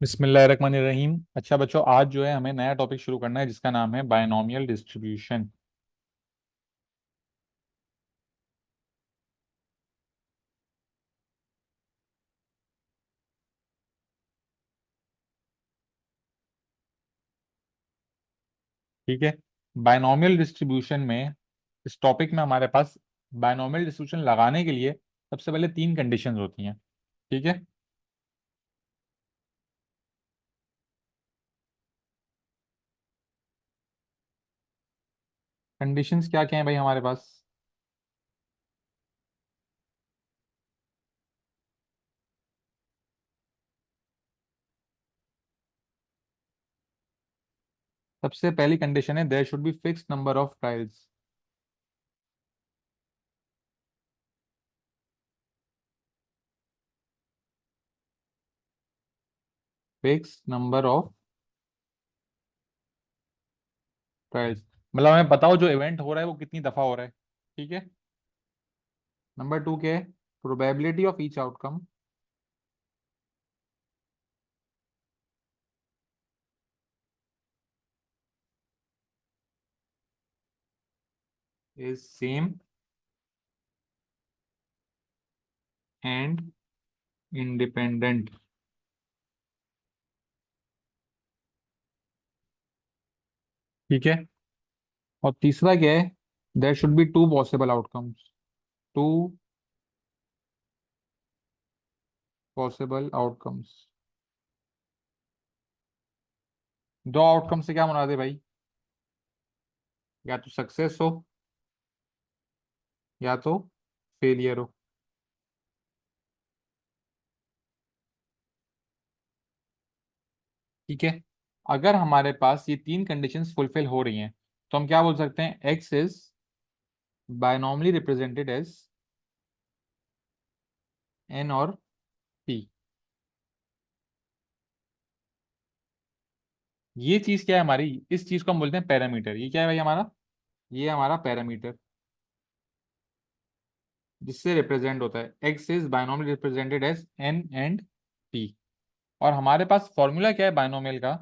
बिस्मिल्लाहिर्रहमानिर्रहीम। अच्छा बच्चों, आज जो है हमें नया टॉपिक शुरू करना है जिसका नाम है बायनोमियल डिस्ट्रीब्यूशन। ठीक है। बायनोमियल डिस्ट्रीब्यूशन में इस टॉपिक में हमारे पास बायनोमियल डिस्ट्रीब्यूशन लगाने के लिए सबसे पहले तीन कंडीशंस होती हैं। ठीक है। कंडीशंस क्या क्या है भाई हमारे पास? सबसे पहली कंडीशन है there should be fix number of trials. Fix number of trials मतलब हमें बताओ जो इवेंट हो रहा है वो कितनी दफा हो रहा है। ठीक है। नंबर टू क्या है? Probability of each outcome is same and independent. ठीक है। और तीसरा क्या है? There should be two possible outcomes. Two possible outcomes. दो आउटकम से क्या मुराद है भाई? या तो सक्सेस हो या तो फेलियर हो। ठीक है। अगर हमारे पास ये तीन कंडीशंस फुलफिल हो रही हैं तो हम क्या बोल सकते हैं? X is binomially represented as N और पी। ये चीज क्या है हमारी? इस चीज को हम बोलते हैं पैरामीटर। ये क्या है भाई हमारा? ये हमारा पैरामीटर जिससे रिप्रेजेंट होता है X is binomially represented as N and P. और हमारे पास फॉर्मूला क्या है बायनोमियल का?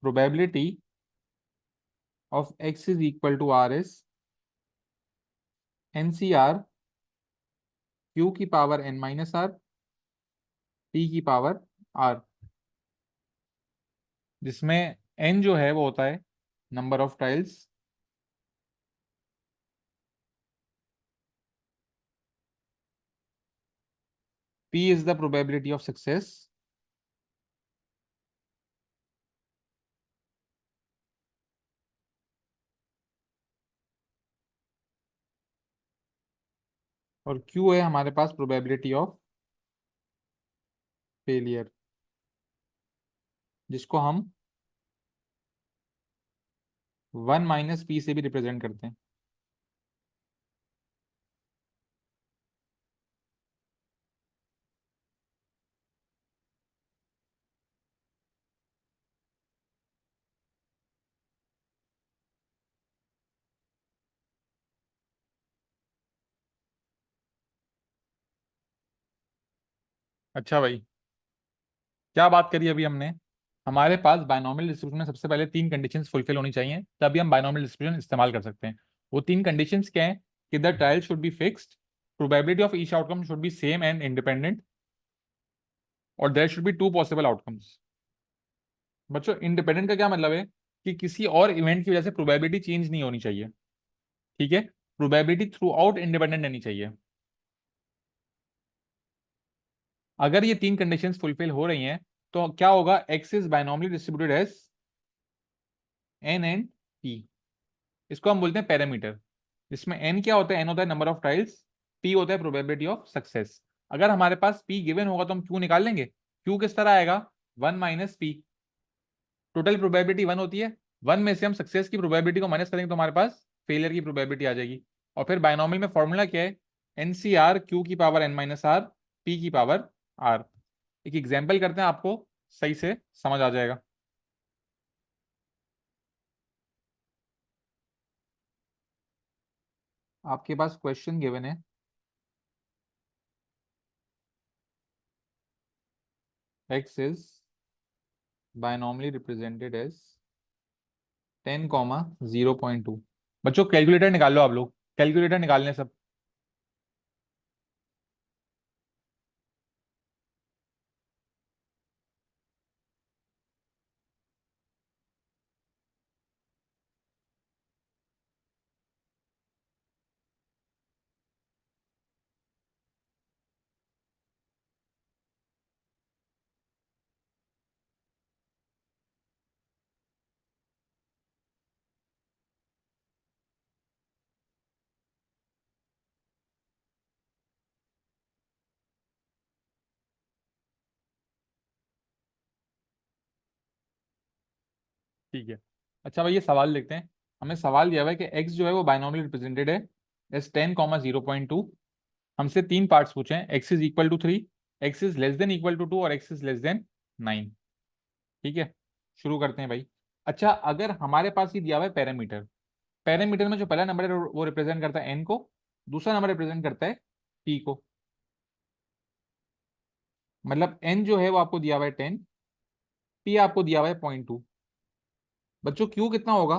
Probability of X is equal to R is N C R Q की power N minus R P की पावर आर, जिसमें एन जो है वो होता है number of trials, P is the probability of success और क्यू है हमारे पास प्रोबेबिलिटी ऑफ फेलियर, जिसको हम वन माइनस पी से भी रिप्रेजेंट करते हैं। अच्छा भाई, क्या बात करी अभी हमने? हमारे पास बायनोमियल डिस्ट्रीब्यूशन में सबसे पहले तीन कंडीशंस फुलफिल होनी चाहिए तभी हम बायनोमियल डिस्ट्रीब्यूशन इस्तेमाल कर सकते हैं। वो तीन कंडीशंस क्या हैं? कि the trial should be fixed, probability of each outcome should be same and independent, और there should be two possible outcomes. बच्चों, इंडिपेंडेंट का क्या मतलब है? कि किसी और इवेंट की वजह से प्रोबेबिलिटी चेंज नहीं होनी चाहिए। ठीक है। प्रोबेबिलिटी थ्रू आउट इंडिपेंडेंट रहनी चाहिए। अगर ये तीन कंडीशंस फुलफिल हो रही हैं तो क्या होगा? X is binomially distributed as N and P. इसको हम बोलते हैं पैरामीटर, जिसमें एन क्या होता है? एन होता है नंबर ऑफ ट्रायल्स, पी होता है प्रोबेबिलिटी ऑफ सक्सेस। अगर हमारे पास पी गिवन होगा तो हम क्यू निकाल लेंगे। क्यू किस तरह आएगा? One minus P. Total probability one होती है। वन में से हम सक्सेस की प्रोबेबिलिटी को माइनस करेंगे तो हमारे पास फेलियर की प्रोबेबिलिटी आ जाएगी। और फिर बायनॉमियल में फॉर्मूला क्या है? एन सी आर क्यू की power N minus R P की पावर आर। एक एग्जाम्पल करते हैं, आपको सही से समझ आ जाएगा। आपके पास क्वेश्चन गिवन है, X is binomially represented as 10,0.2। बच्चों कैलकुलेटर निकाल लो आप लोग, कैलकुलेटर निकालने सब। ठीक है। अच्छा भाई ये सवाल लिखते हैं। हमें सवाल दिया हुआ है कि x जो है वो बायनॉमिनली रिप्रेजेंटेड है एज 10,0.2। हमसे तीन पार्ट्स पूछे हैं, x is equal to 3, x is less than equal to 2 और x इज लेस देन 9। ठीक है, शुरू करते हैं भाई। अच्छा अगर हमारे पास ही दिया हुआ है पैरामीटर, पैरामीटर में जो पहला नंबर है वो रिप्रेजेंट करता है n को, दूसरा नंबर रिप्रेजेंट करता है p को। मतलब n जो है वो आपको दिया हुआ है 10, p आपको दिया हुआ है 0.2। बच्चों q कितना होगा?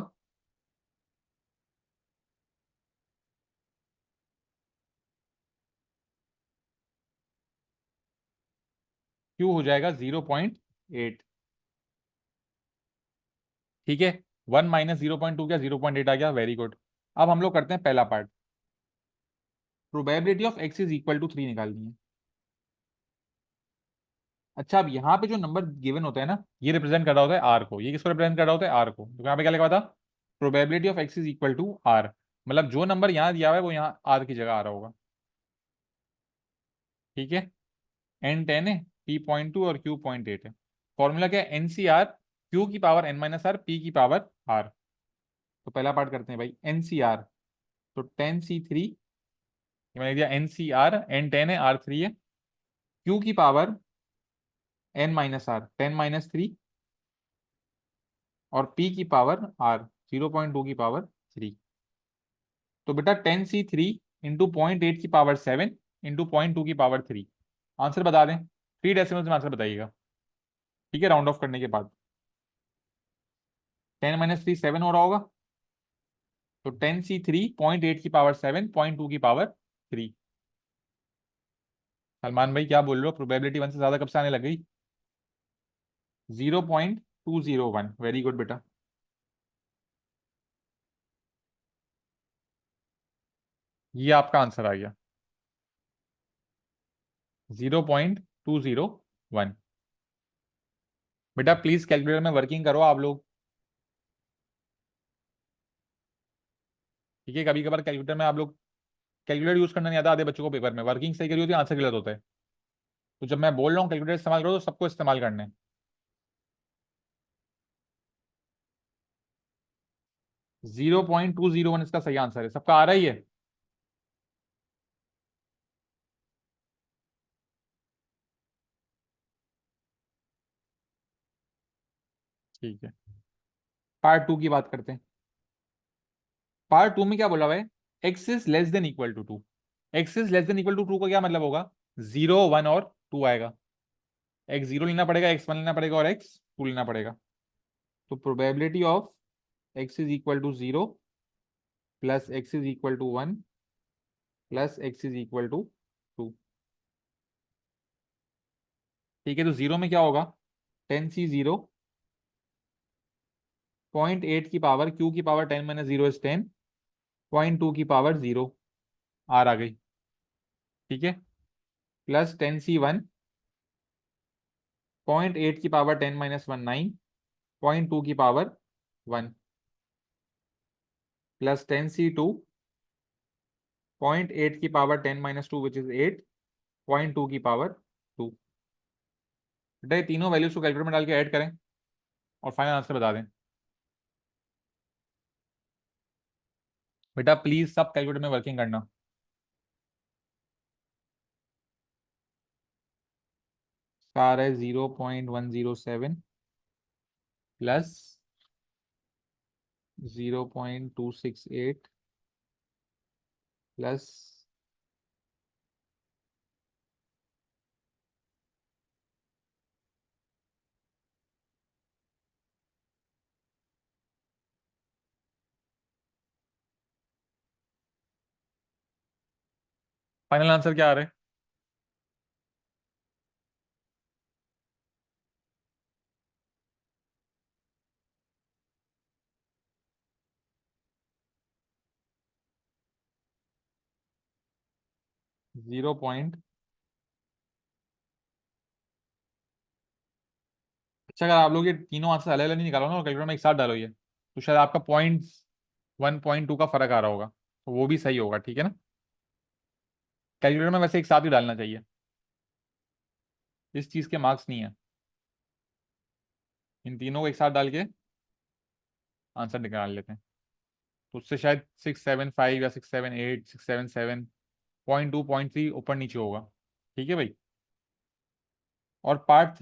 q हो जाएगा 0.8। ठीक है, 1 - 0.2 क्या 0.8 आ गया, वेरी गुड। अब हम लोग करते हैं पहला part, probability of x is equal to 3 निकालनी है। अच्छा अब यहाँ पे जो नंबर गिवन होता है ना, ये रिप्रेजेंट कर रहा होता है आर को। ये किसको रिप्रेजेंट कर रहा होता है? आर को। तो यहाँ पे क्या लिखा हुआ था? Probability of X is equal to R. मतलब जो नंबर यहाँ दिया हुआ है वो यहाँ आर की जगह आ रहा होगा। ठीक है, एन 10 है, पी 0.2 और क्यू 0.8 है। फॉर्मूला क्या है? एन सी आर क्यू की power n minus R P की पावर आर। तो पहला पार्ट करते हैं भाई, एन सी आर। तो 10 C3, मैंने दिया एन सी आर, एन 10 है, आर 3 है, क्यू की पावर n माइनस आर 10 - 3 और p की पावर r 0.2 की पावर 3। तो बेटा 10 C3 इंटू 0.8 की पावर 7 इंटू 0.2 की पावर 3। आंसर बता दें, 3 डेसिमल्स में आंसर बताइएगा। ठीक है, राउंड ऑफ करने के बाद 10 - 3 7 हो रहा होगा। तो 10 C3 0.8 की पावर 7 0.2 की पावर 3। सलमान भाई क्या बोल रहे हो? प्रोबेबिलिटी 1 से ज्यादा कब से आने लग गई? 0.201, वेरी गुड बेटा। ये आपका आंसर आ गया, 0.201। बेटा प्लीज कैलकुलेटर में वर्किंग करो आप लोग। ठीक है, कभी कभार कैलकुलेटर में आप लोग, कैलकुलेटर यूज करना नहीं आता आधे बच्चों को, पेपर में वर्किंग सही करी होती है, आंसर गलत होता है। तो जब मैं बोल रहा हूँ कैलकुलेटर इस्तेमाल करो तो सबको इस्तेमाल करना है। 0.201 इसका सही आंसर है, सबका आ रहा ही है। ठीक है, पार्ट टू की बात करते हैं। पार्ट टू में क्या बोला हुआ है? X is less than equal to 2। X is less than equal to 2 का क्या मतलब होगा? 0 1 और 2 आएगा। एक्स 0 लेना पड़ेगा, x 1 लेना पड़ेगा और x 2 लेना पड़ेगा। तो probability of x is equal to 0 plus x is equal to 1 plus x is equal to 2। ठीक है, तो जीरो में क्या होगा? 10 C0 0.8 की पावर q की पावर 10 - 0 इज 10, 0.2 की पावर 0 आर आ गई। ठीक है, प्लस 10 C1 0.8 की पावर 10 - 1 9, 0.2 की पावर 1 प्लस 10 C2 0.8 की पावर 10 - 2 विच इज 8, 0.2 की पावर 2। बेटा ये तीनों वैल्यूज को कैलकुलेटर में डाल के ऐड करें और फाइनल आंसर बता दें। बेटा प्लीज सब कैलकुलेटर में वर्किंग करना। कार है 0.107 प्लस 0.268 प्लस फाइनल आंसर क्या आ रहा है? 0 पॉइंट। अच्छा, अगर आप लोग ये तीनों आंसर अलग अलग नहीं निकालो ना और कैलकुलेटर में एक साथ डालो ये, तो शायद आपका 1.2 का फर्क आ रहा होगा, तो वो भी सही होगा, ठीक है ना। कैलकुलेटर में वैसे एक साथ ही डालना चाहिए, इस चीज के मार्क्स नहीं है। इन तीनों को एक साथ डाल के आंसर निकाल लेते हैं, तो उससे शायद 675 या 678, 677, 0.2 0.3 ऊपर नीचे होगा। ठीक है भाई। और पार्ट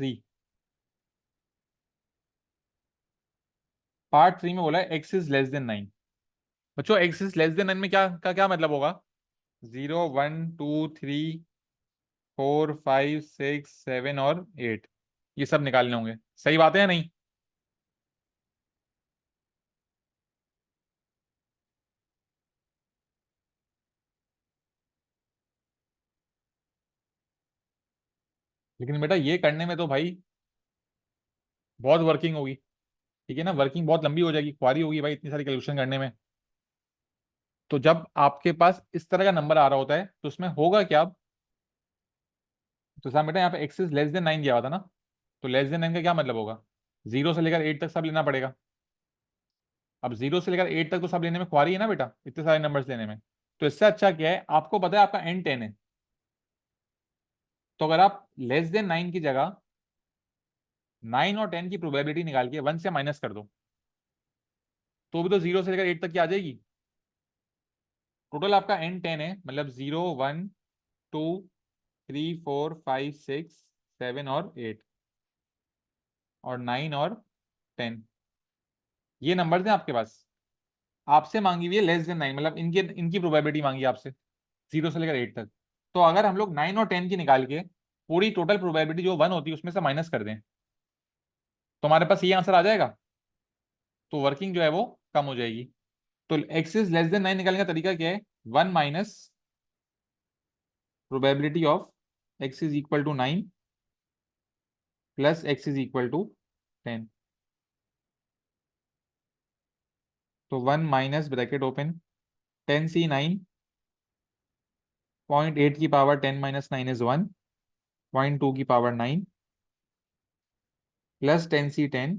थ्री में बोला है एक्स इज लेस देन 9। बच्चों, एक्स इज लेस देन 9 में क्या मतलब होगा? 0, 1, 2, 3, 4, 5, 6, 7 और 8, ये सब निकालने होंगे। सही बात है या नहीं? लेकिन बेटा ये करने में तो भाई बहुत वर्किंग होगी, ठीक है ना, वर्किंग बहुत लंबी हो जाएगी, ख्वारी होगी भाई इतनी सारी कैलकुलेशन करने में। तो जब आपके पास इस तरह का नंबर आ रहा होता है तो उसमें होगा क्या अब? तो साहब बेटा यहाँ पे एक्स इज लेस देन 9 दिया हुआ था ना, तो लेस देन 9 का क्या मतलब होगा? 0 से लेकर 8 तक सब लेना पड़ेगा। अब 0 से लेकर 8 तक तो सब लेने में ख्वारी है ना बेटा, इतने सारे नंबर्स लेने में। तो इससे अच्छा क्या है, आपको पता है आपका एन 10 है, तो अगर आप लेस देन 9 की जगह 9 और 10 की प्रोबेबिलिटी निकाल के 1 से माइनस कर दो, तो भी तो 0 से लेकर 8 तक की आ जाएगी। टोटल आपका एन 10 है, मतलब 0, 1, 2, 3, 4, 5, 6, 7 और 8 और 9 और 10, ये नंबर्स हैं आपके पास। आपसे मांगी हुई है लेस देन 9, मतलब इनकी इनकी प्रोबेबिलिटी मांगी है आपसे 0 से लेकर 8 तक। तो अगर हम लोग 9 और 10 की निकाल के पूरी टोटल प्रोबेबिलिटी जो 1 होती है उसमें से माइनस कर दें, तो हमारे पास ये आंसर आ जाएगा। तो वर्किंग जो है वो कम हो जाएगी। तो एक्स इज लेस देन 9 निकालने का तरीका क्या है? 1 minus probability of X is equal to 9 plus X is equal to 10। तो 1 माइनस ब्रैकेट ओपन 10c9, 0.8 की पावर 10 - 9 इज 1, 0.2 की पावर 9 प्लस 10c10,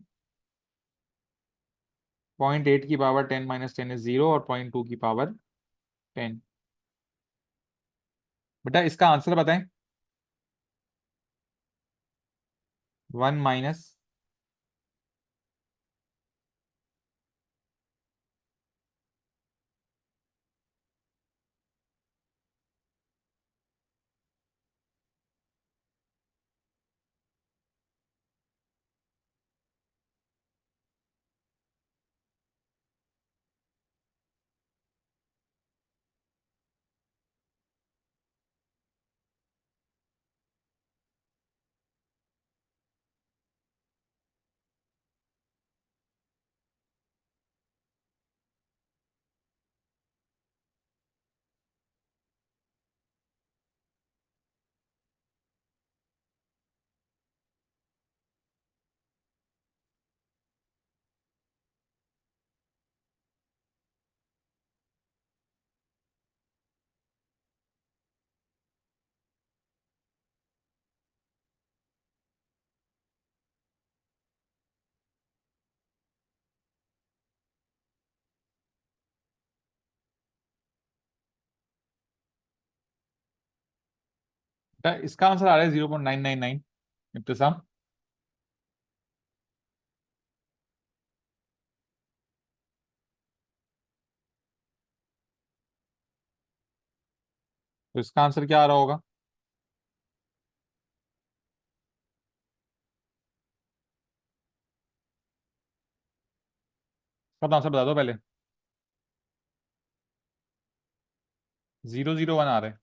0.8 की पावर 10 - 10 इज 0 और 0.2 की पावर 10। बेटा इसका आंसर बताएं। 1 माइनस, बेटा इसका आंसर आ रहा है 0.999। इब्तिसाम, तो इसका आंसर क्या आ रहा होगा? इसका तो आंसर बता दो पहले। 001 आ रहा है।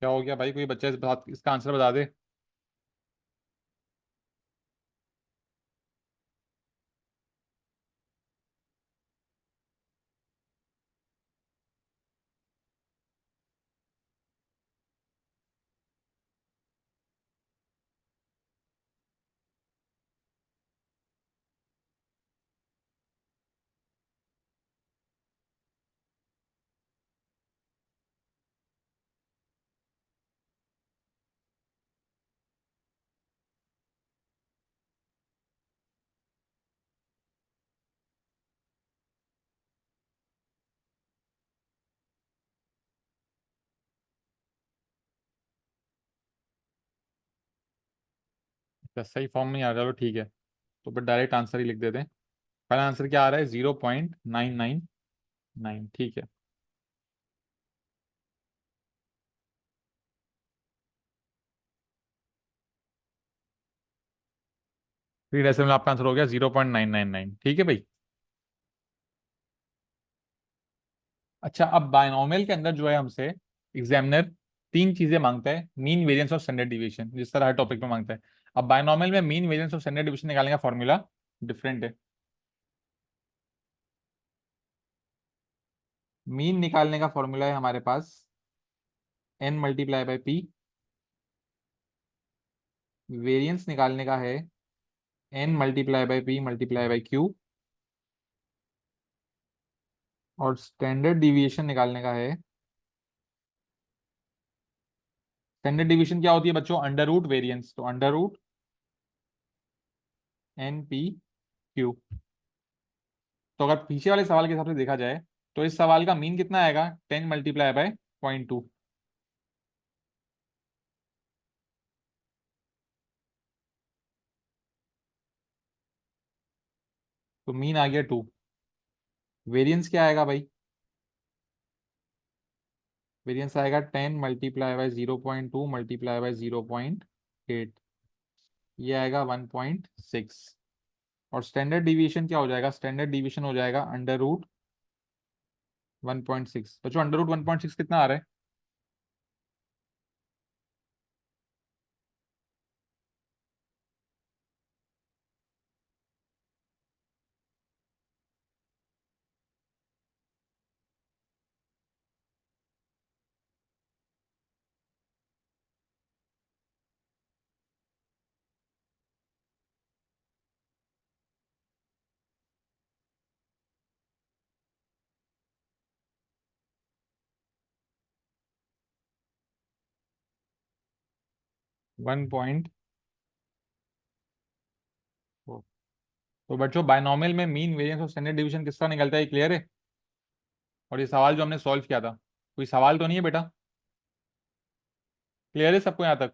क्या हो गया भाई, कोई बच्चा इस बात इसका आंसर बता दे। अच्छा, सही फॉर्म में नहीं आ रहा, चलो ठीक है। तो फिर डायरेक्ट आंसर ही लिख देते हैं। पहला आंसर क्या आ रहा है, 0.999, ठीक है। थ्री डेसिमल आपका आंसर हो गया 0.999, ठीक है भाई। अच्छा, अब बायनोमियल के अंदर जो है हमसे एग्जामिनर तीन चीजें मांगता है, मीन वेरिएंस और स्टैंडर्ड डिवीजन, जिस तरह हर टॉपिक में मांगता है। अब बायनोमियल में मीन वेरिएंस और स्टैंडर्ड डिवीजन निकालने का फॉर्मूला डिफरेंट है। मीन निकालने का फॉर्मूला है हमारे पास n multiply by P. Variance निकालने का है n multiply by P multiply by Q. और स्टैंडर्ड डिविएशन निकालने का है, स्टैंडर्ड डिवीजन क्या होती है बच्चों, अंडर रूट वेरिएंस, तो under root N P Q. तो अगर पीछे वाले सवाल के हिसाब से देखा जाए तो इस सवाल का मीन कितना आएगा, 10 × 0.2। तो मीन आ गया 2। वेरिएंस क्या आएगा भाई, वेरिएंस आएगा 10 × 0.2 मल्टीप्लाई बाई 0.8, ये आएगा 1.6। और स्टैंडर्ड डिवीएशन क्या हो जाएगा, स्टैंडर्ड डिवीएशन हो जाएगा अंडर रूट 1.6। बच्चों अंडर रूट 1.6 कितना आ रहा है, 1.4। तो बच्चों बायनोमियल में मीन वेरिएंस और स्टैंडर्ड डिवीजन किसका निकलता है, क्लियर है। और ये सवाल जो हमने सॉल्व किया था, कोई सवाल तो नहीं है बेटा, क्लियर है सबको यहाँ तक।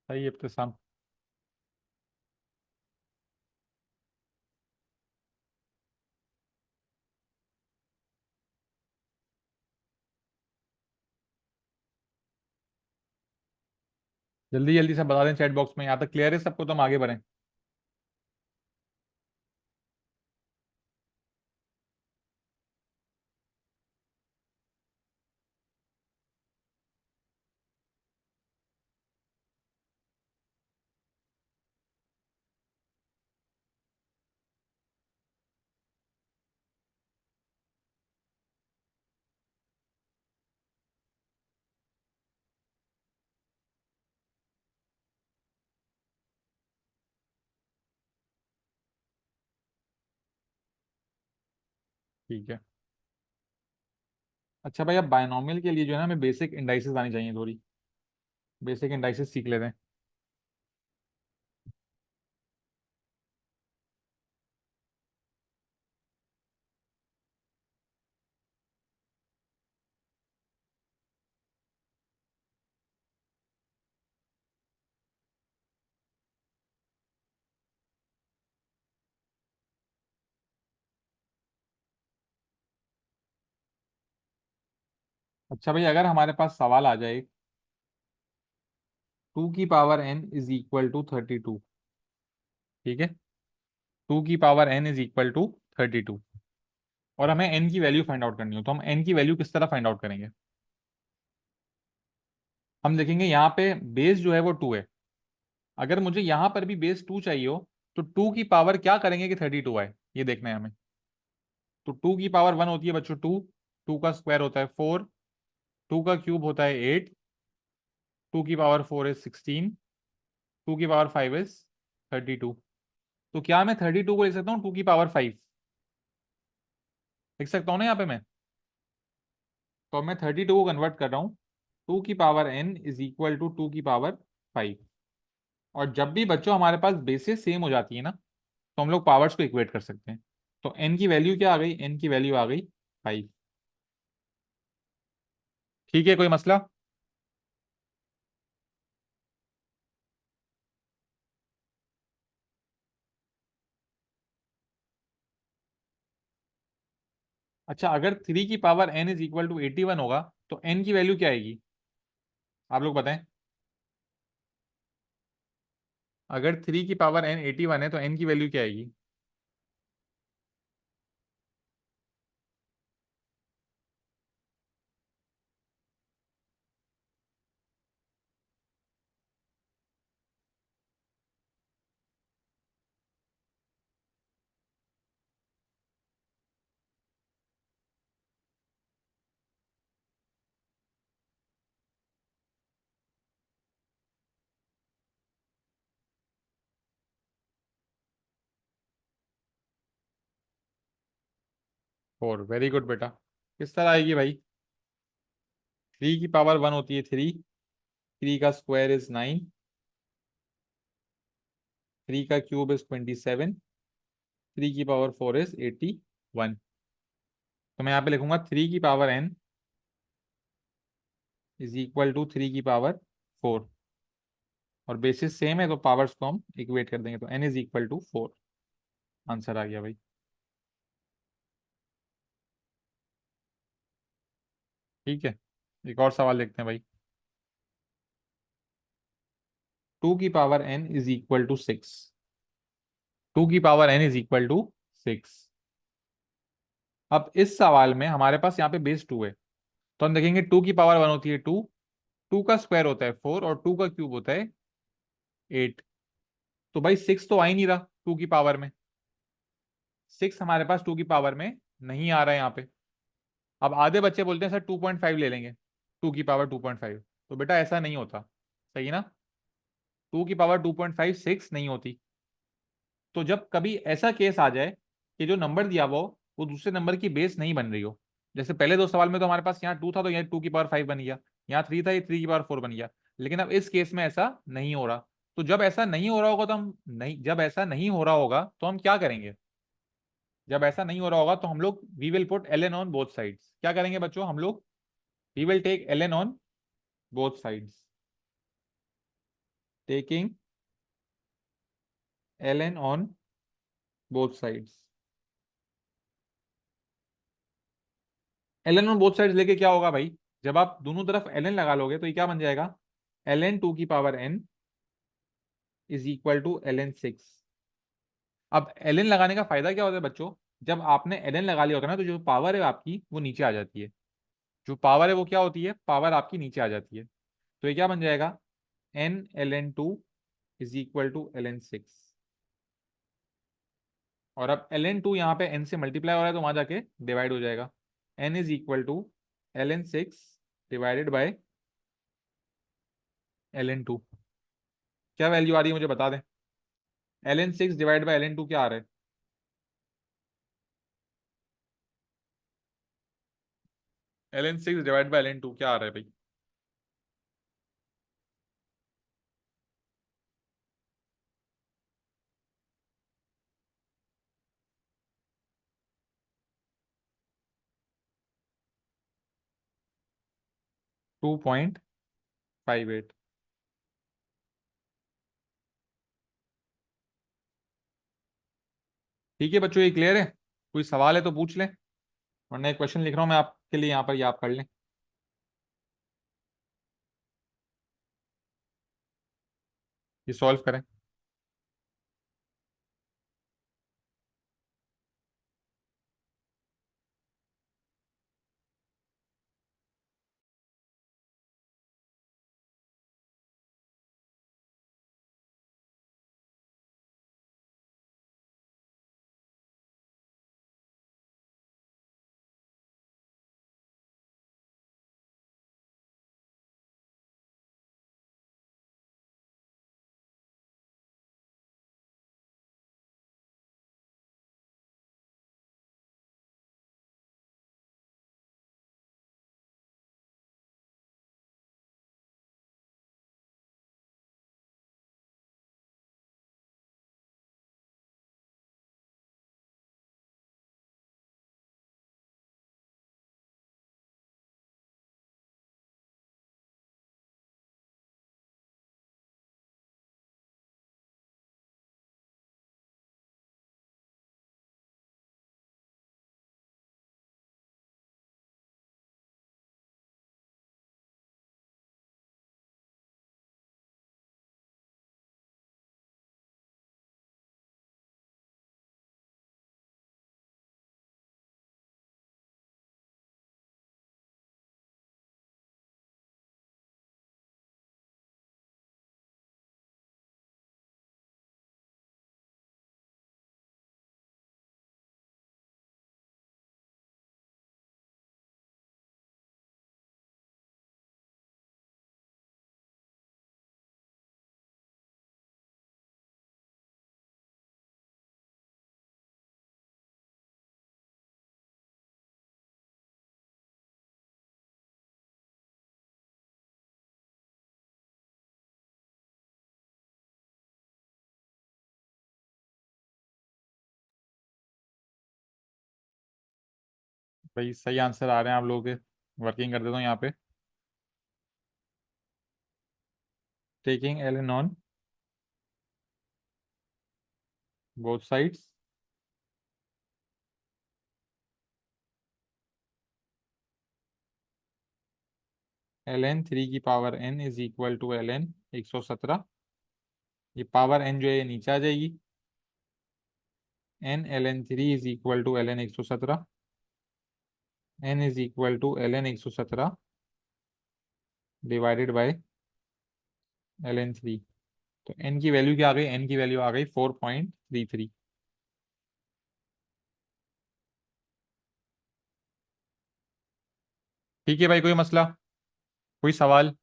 सही है इब्तिसाम। जल्दी जल्दी से बता दें चैट बॉक्स में, यहाँ तक क्लियर है सबको, तो हम आगे बढ़ें। ठीक है। अच्छा भाई, अब बायनोमियल के लिए जो है ना, हमें बेसिक इंडाइसेस आनी चाहिए थोड़ी, बेसिक इंडाइसेस सीख लेते हैं। अच्छा भाई, अगर हमारे पास सवाल आ जाए 2 की पावर n = 32, ठीक है, 2 की पावर n = 32, और हमें n की वैल्यू फाइंड आउट करनी हो, तो हम n की वैल्यू किस तरह फाइंड आउट करेंगे? हम देखेंगे यहाँ पे बेस जो है वो 2 है। अगर मुझे यहाँ पर भी बेस 2 चाहिए हो, तो 2 की पावर क्या करेंगे कि 32 आए, ये देखना है हमें। तो 2 की पावर 1 होती है बच्चों 2, 2 का स्क्वायर होता है 4, 2 का क्यूब होता है 8, 2 की पावर 4 इज 16, 2 की पावर 5 इज 32। तो क्या मैं 32 को लिख सकता हूँ 2 की पावर 5? लिख सकता हूँ ना यहाँ पे मैं। तो अब मैं 32 को कन्वर्ट कर रहा हूँ, 2 की power n is equal to 2 की पावर 5। और जब भी बच्चों हमारे पास बेसिस सेम हो जाती है ना, तो हम लोग पावर्स को इक्वेट कर सकते हैं। तो n की वैल्यू क्या आ गई? n की वैल्यू आ गई 5। ठीक है, कोई मसला? अच्छा, अगर 3 की power n is equal to 81 होगा, तो n की वैल्यू क्या आएगी? आप लोग बताएं। अगर 3 की पावर n 81 है, तो n की वैल्यू क्या आएगी? फोर, वेरी गुड बेटा। किस तरह आएगी भाई? 3 की पावर 1 होती है 3, 3 का स्क्वायर इज 9, 3 का क्यूब इज 27, 3 की पावर 4 इज 81। तो मैं यहाँ पे लिखूंगा 3 की power n is equal to 3 की पावर 4। और बेसिस सेम है तो पावर्स को हम इक्वेट कर देंगे, तो n is equal to 4। Answer आ गया भाई। ठीक है, एक और सवाल देखते हैं भाई। 2 की power n is equal to 6। 2 की power n is equal to 6। अब इस सवाल में हमारे पास यहाँ पे बेस 2 है, तो हम देखेंगे 2 की पावर 1 होती है 2, 2 का स्क्वायर होता है 4, और 2 का क्यूब होता है 8। तो भाई 6 तो आ ही नहीं रहा 2 की पावर में। 6 हमारे पास 2 की पावर में नहीं आ रहा है यहाँ पे। अब आधे बच्चे बोलते हैं सर 2.5 ले लेंगे, 2 की पावर 2.5। तो बेटा ऐसा नहीं होता, सही ना? 2 की पावर 2.5 6 नहीं होती। तो जब कभी ऐसा केस आ जाए कि जो नंबर दिया हुआ हो वो दूसरे नंबर की बेस नहीं बन रही हो, जैसे पहले दो सवाल में तो हमारे पास यहाँ 2 था तो यहाँ 2 की पावर 5 बन गया, यहाँ 3 था ये 3 की पावर 4 बन गया। लेकिन अब इस केस में ऐसा नहीं हो रहा। तो जब ऐसा नहीं हो रहा होगा तो हम नहीं जब ऐसा नहीं हो रहा होगा तो हम क्या करेंगे? जब ऐसा नहीं हो रहा होगा तो हम लोग we will put L N on both sides. क्या करेंगे बच्चों हम लोग? We will take L N on both sides. Taking L N on both sides. L N on both sides लेके क्या होगा भाई? जब आप दोनों तरफ एल एन लगा लोगे तो ये क्या बन जाएगा? एल एन 2 की power n is equal to L N 6। अब एल एन लगाने का फायदा क्या होता है बच्चों? जब आपने एल एन लगा लिया होता है ना, तो जो पावर है आपकी वो नीचे आ जाती है। जो पावर है वो क्या होती है? पावर आपकी नीचे आ जाती है। तो ये क्या बन जाएगा? N L N 2 is equal to L N 6। और अब एल एन 2 यहाँ पे n से मल्टीप्लाई हो रहा है तो वहां जाके डिवाइड हो जाएगा। n is equal to L N 6 divided by L N 2। क्या वैल्यू आ रही है मुझे बता दें? L N 6 divide by L N 2 क्या आ रहा है? L N 6 divide by L N 2 क्या आ रहा है भाई? 2.58। ठीक है बच्चों, ये क्लियर है? कोई सवाल है तो पूछ लें, वरना एक क्वेश्चन लिख रहा हूँ मैं आपके लिए यहाँ पर, ये आप पढ़ लें। ये सॉल्व करें। भाई सही आंसर आ रहे हैं आप लोगों के। वर्किंग कर देता हूँ यहाँ पे। Taking L N on both sides, L N 3 की power n is equal to L N 117। ये पावर n जो है ये नीचे आ जाएगी। n ln 3 is equal to L N 117। n is equal to L N 117 divided by ln 3। तो n की value क्या आ गई? n की वैल्यू आ गई 4.33। ठीक है भाई, कोई मसला, कोई सवाल?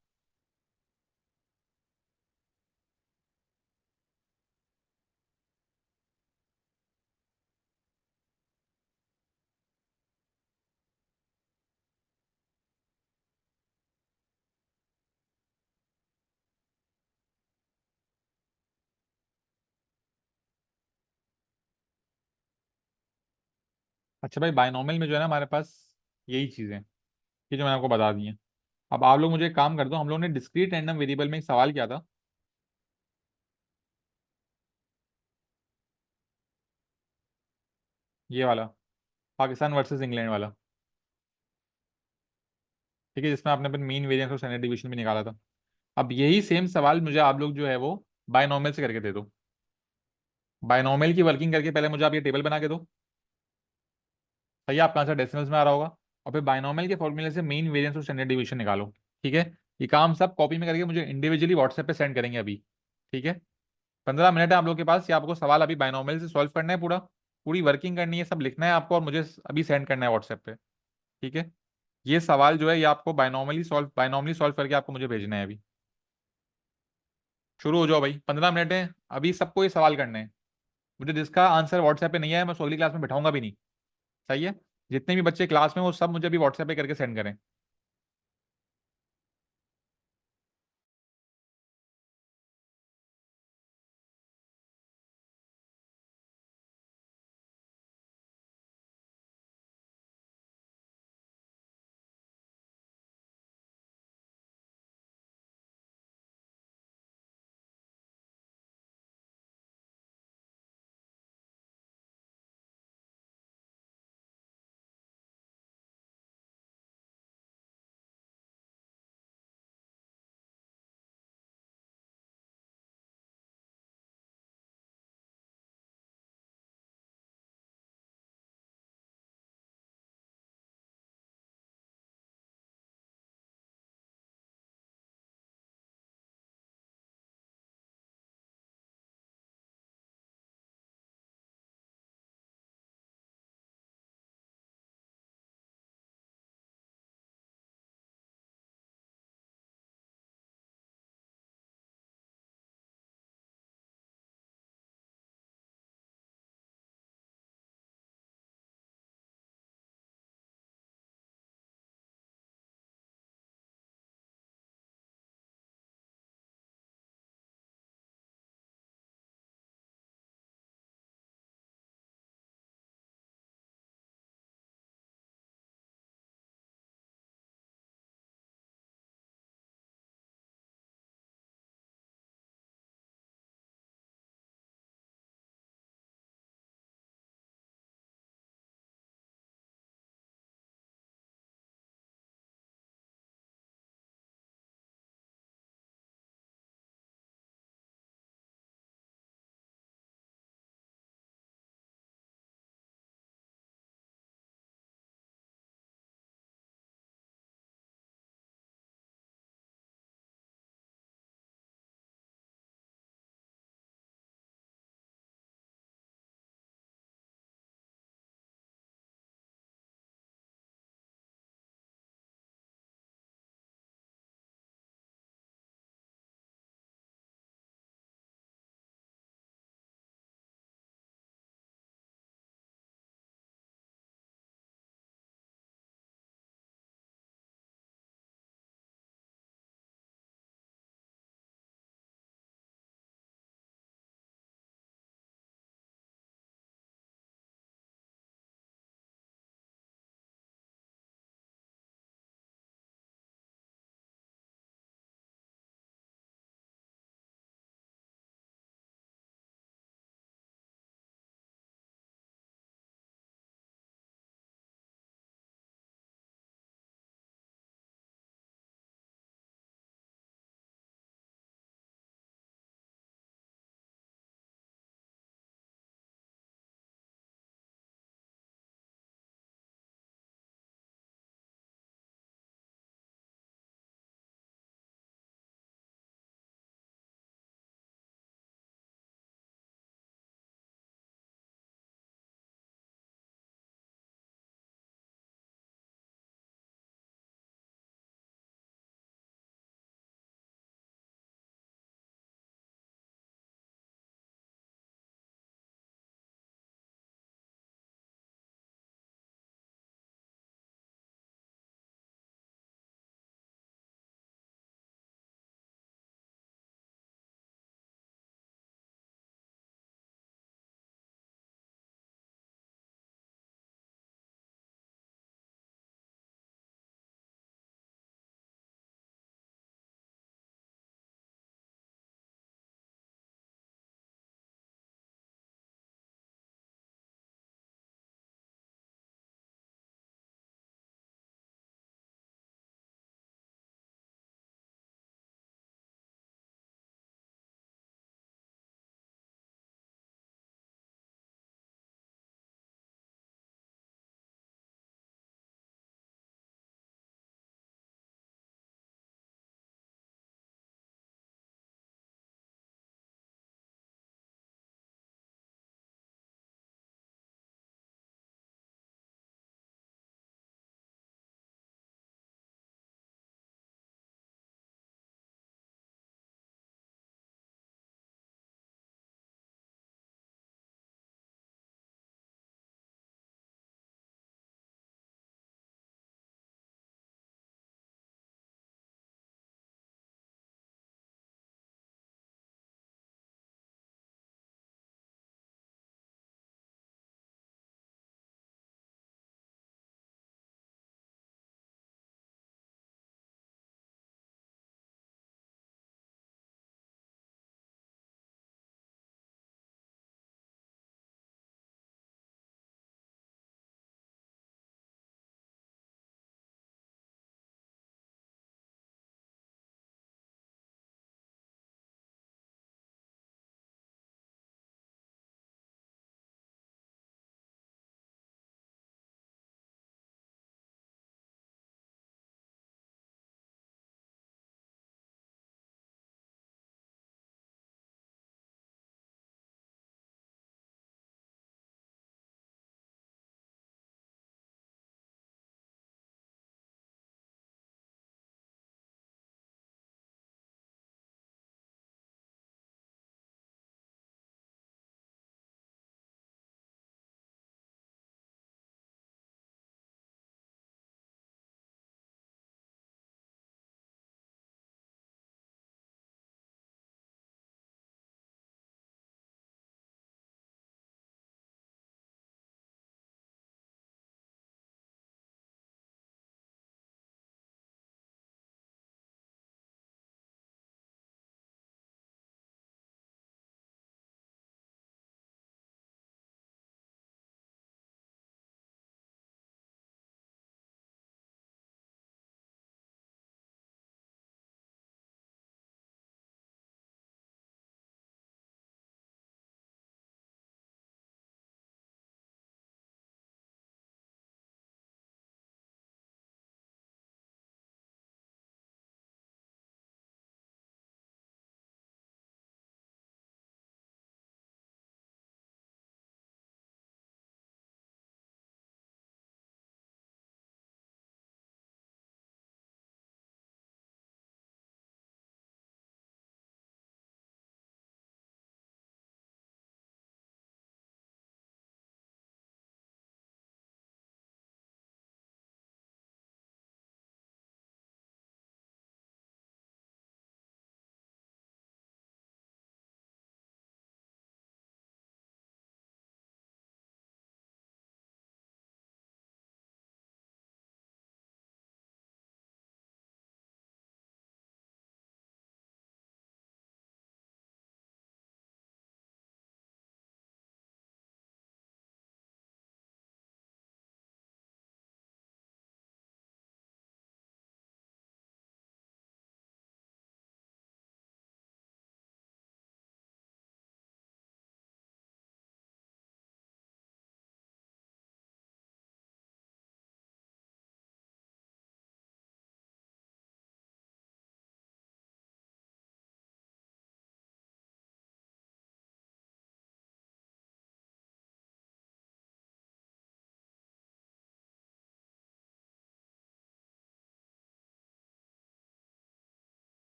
अच्छा भाई, बायनॉमियल में जो है ना हमारे पास यही चीजें कि जो मैंने आपको बता दी हैं। अब आप लोग मुझे एक काम कर दो, हम लोगों ने डिस्क्रीट रैंडम वेरिएबल में एक सवाल किया था। ये वाला, पाकिस्तान वर्सेस इंग्लैंड वाला। ठीक है, जिसमें आपने अपन मीन वेरिएंस और स्टैंडर्ड डिवीजन भी निकाला था। अब यही सेम सवाल मुझे आप लोग जो है वो बायनॉमियल से करके दे दो। बायनॉमियल की वर्किंग करके पहले मुझे आप ये टेबल बना के दो। सही है, आपका आंसर डेसिमल्स में आ रहा होगा। और फिर बायनॉमियल के फॉर्मूले से मीन वेरिएंस और स्टैंडर्ड डिवीजन निकालो। ठीक है, ये काम सब कॉपी में करके मुझे इंडिविजुअली व्हाट्सएप पे सेंड करेंगे अभी। ठीक है, 15 मिनट है आप लोग के पास, ये आपको सवाल अभी बायनॉमियल से सॉल्व करना है पूरा। पूरी वर्किंग करनी है, सब लिखना है आपको और मुझे अभी सेंड करना है व्हाट्सएप पे। ठीक है, ये सवाल जो है ये आपको बायनॉमिली सॉल्व करके आपको मुझे भेजना है अभी। शुरू हो जाओ भाई, 15 मिनट है अभी, सबको ये सवाल करने हैं। मुझे जिसका आंसर व्हाट्सएप पे नहीं है मैं उसको अगली क्लास में बैठाऊंगा भी नहीं। सही है, जितने भी बच्चे क्लास में वो सब मुझे अभी व्हाट्सएप पे करके सेंड करें।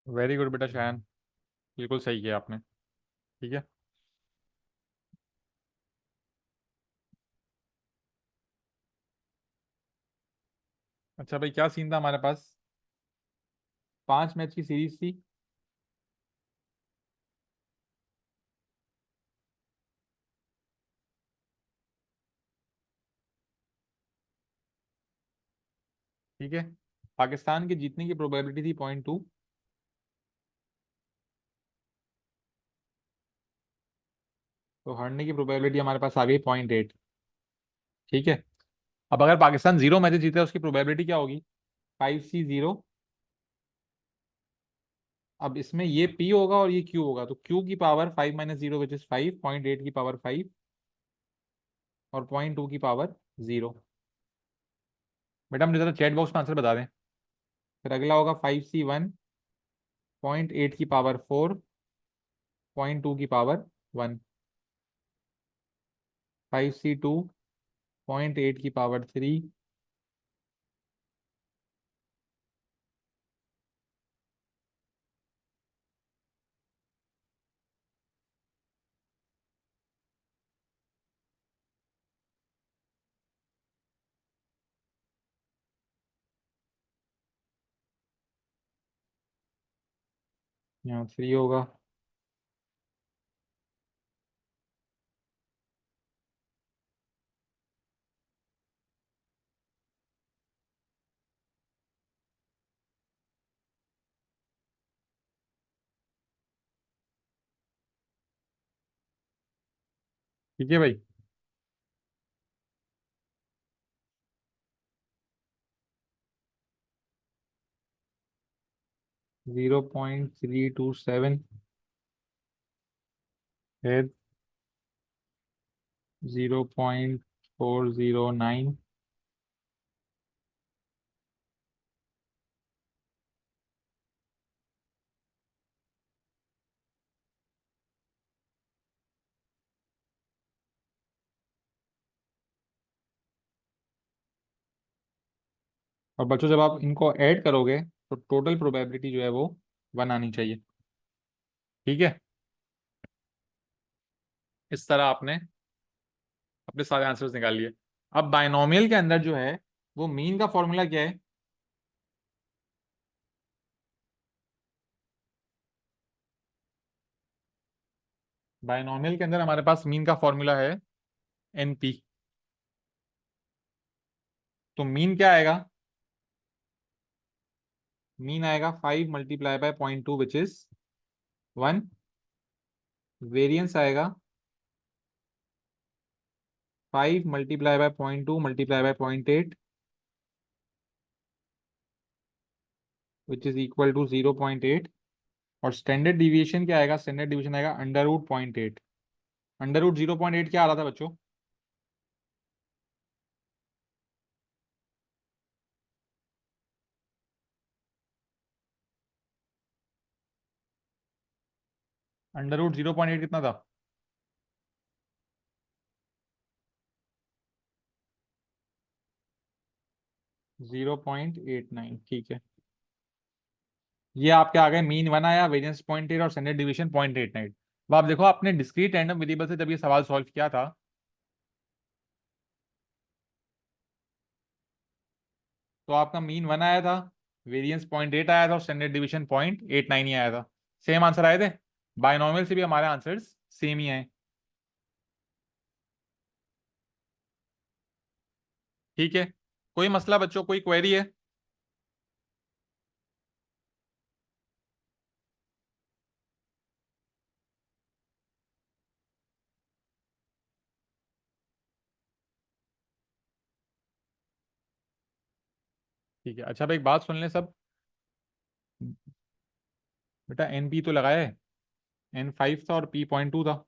वेरी गुड बेटा शायन, बिल्कुल सही किया आपने। ठीक है। अच्छा भाई, क्या सीन था हमारे पास? 5 मैच की सीरीज थी। ठीक है। पाकिस्तान के जीतने की प्रोबेबिलिटी थी 0.2। तो हारने की प्रोबेबिलिटी हमारे पास आ गई 0.8। ठीक है। अब अगर पाकिस्तान 0 मैचेस जीते उसकी प्रोबेबिलिटी क्या होगी? 5C0। अब इसमें ये P होगा और ये Q होगा, तो Q की पावर 5 - 0 विच इज 5, 0.8 की पावर 5 और 0.2 की पावर 0। बेटा मुझे जरा चैट बॉक्स में आंसर बता दें। फिर अगला होगा 5C1, 0.8 की पावर 4, 0.2 की पावर 1। 5C2, 0.8 की पावर 3। यहाँ 3 होगा। ठीक है भाई। 0.327 है। 0.409। और बच्चों जब आप इनको ऐड करोगे तो टोटल प्रोबेबिलिटी जो है वो 1 आनी चाहिए। ठीक है। इस तरह आपने अपने सारे आंसर्स निकाल लिए। अब बायनोमियल के अंदर जो है वो मीन का फॉर्मूला क्या है? बायनोमियल के अंदर हमारे पास मीन का फॉर्मूला है NP। तो मीन क्या आएगा? मीन आएगा 5 × 0.2 विच इज 1। वेरियंस आएगा 5 × 0.2 × 0.8 विच इज इक्वल टू 0.8। और स्टैंडर्ड डिविएशन क्या आएगा? स्टैंडर्ड डिविएशन आएगा √0.8। √0.8 क्या आ रहा था बच्चों? √0.8 कितना था? 0.89। ठीक है। ये आपके आ गए, मीन 1 आया, वेरियंस 0.8 और स्टैंडर्ड डिवीजन 0.89। अब आप देखो, आपने डिस्क्रीट रैंडम वेरिएबल से जब ये सवाल सॉल्व किया था तो आपका मीन 1 आया था, वेरियंस 0.8 आया था और स्टैंडर्ड डिवीजन 0.89 ही आया था। सेम आंसर आए थे। बायनोमियल से भी हमारे आंसर्स सेम ही आए। ठीक है। कोई मसला बच्चों, कोई क्वेरी है? ठीक है। अच्छा भाई, एक बात सुन ले सब। बेटा NP तो लगाया है, N5 था और P 0.2 था।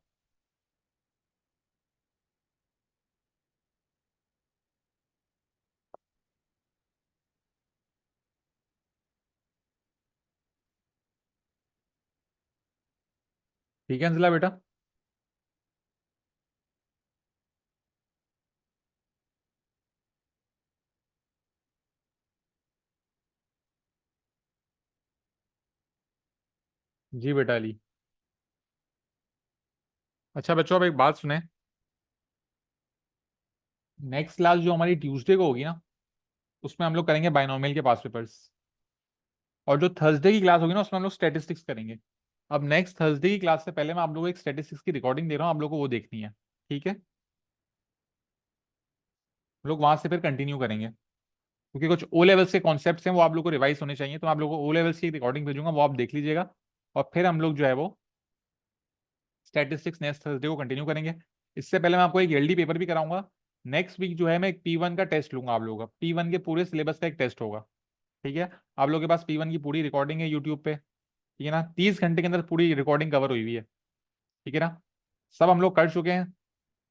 ठीक है अंजला बेटा। जी बेटा अली। अच्छा बच्चों, अब एक बात सुने। नेक्स्ट क्लास जो हमारी ट्यूसडे को होगी ना, उसमें हम लोग करेंगे बायनोमियल के पास पेपर्स। और जो थर्सडे की क्लास होगी ना, उसमें हम लोग स्टैटिस्टिक्स करेंगे। अब नेक्स्ट थर्सडे की क्लास से पहले मैं आप लोगों को एक स्टैटिस्टिक्स की रिकॉर्डिंग दे रहा हूँ, आप लोगों को वो देखनी है। ठीक है, हम लोग वहां से फिर कंटिन्यू करेंगे, क्योंकि कुछ ओ लेवल्स के कॉन्सेप्ट्स हैं वो आप लोग को रिवाइज होने चाहिए। तो मैं आप लोगों को ओ लेवल्स की रिकॉर्डिंग भेजूंगा, वो आप देख लीजिएगा। और फिर हम लोग जो है वो स्टैटिस्टिक्स नेक्स्ट थर्सडे को कंटिन्यू करेंगे। इससे पहले मैं आपको एक एलडी पेपर भी कराऊंगा। नेक्स्ट वीक जो है मैं एक P1 का टेस्ट लूंगा आप लोगों का। P1 के पूरे सिलेबस का एक टेस्ट होगा। ठीक है, आप लोगों के पास P1 की पूरी रिकॉर्डिंग है यूट्यूब पे। ठीक है ना, 30 घंटे के अंदर पूरी रिकॉर्डिंग कवर हुई हुई है। ठीक है ना, सब हम लोग कर चुके हैं।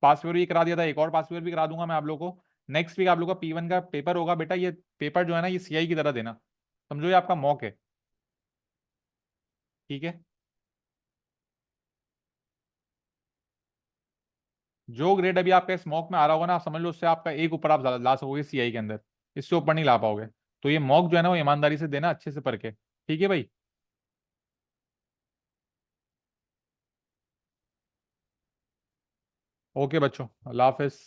पास पेपर भी करा दिया था, एक और पास पेपर भी करा दूंगा मैं आप लोगों को। नेक्स्ट वीक आप लोग का P1 का पेपर होगा बेटा। ये पेपर जो है ना, ये सीआई की तरह देना, समझो ये आपका मॉक है। ठीक है, जो ग्रेड अभी आपका स्मॉक में आ रहा होगा ना, आप समझ लो उससे आपका एक ऊपर आप ला सकोगे सीआई के अंदर। इससे ऊपर नहीं ला पाओगे। तो ये मॉक जो है ना, वो ईमानदारी से देना, अच्छे से पढ़ के। ठीक है भाई। ओके बच्चों, अल्लाह हाफिज।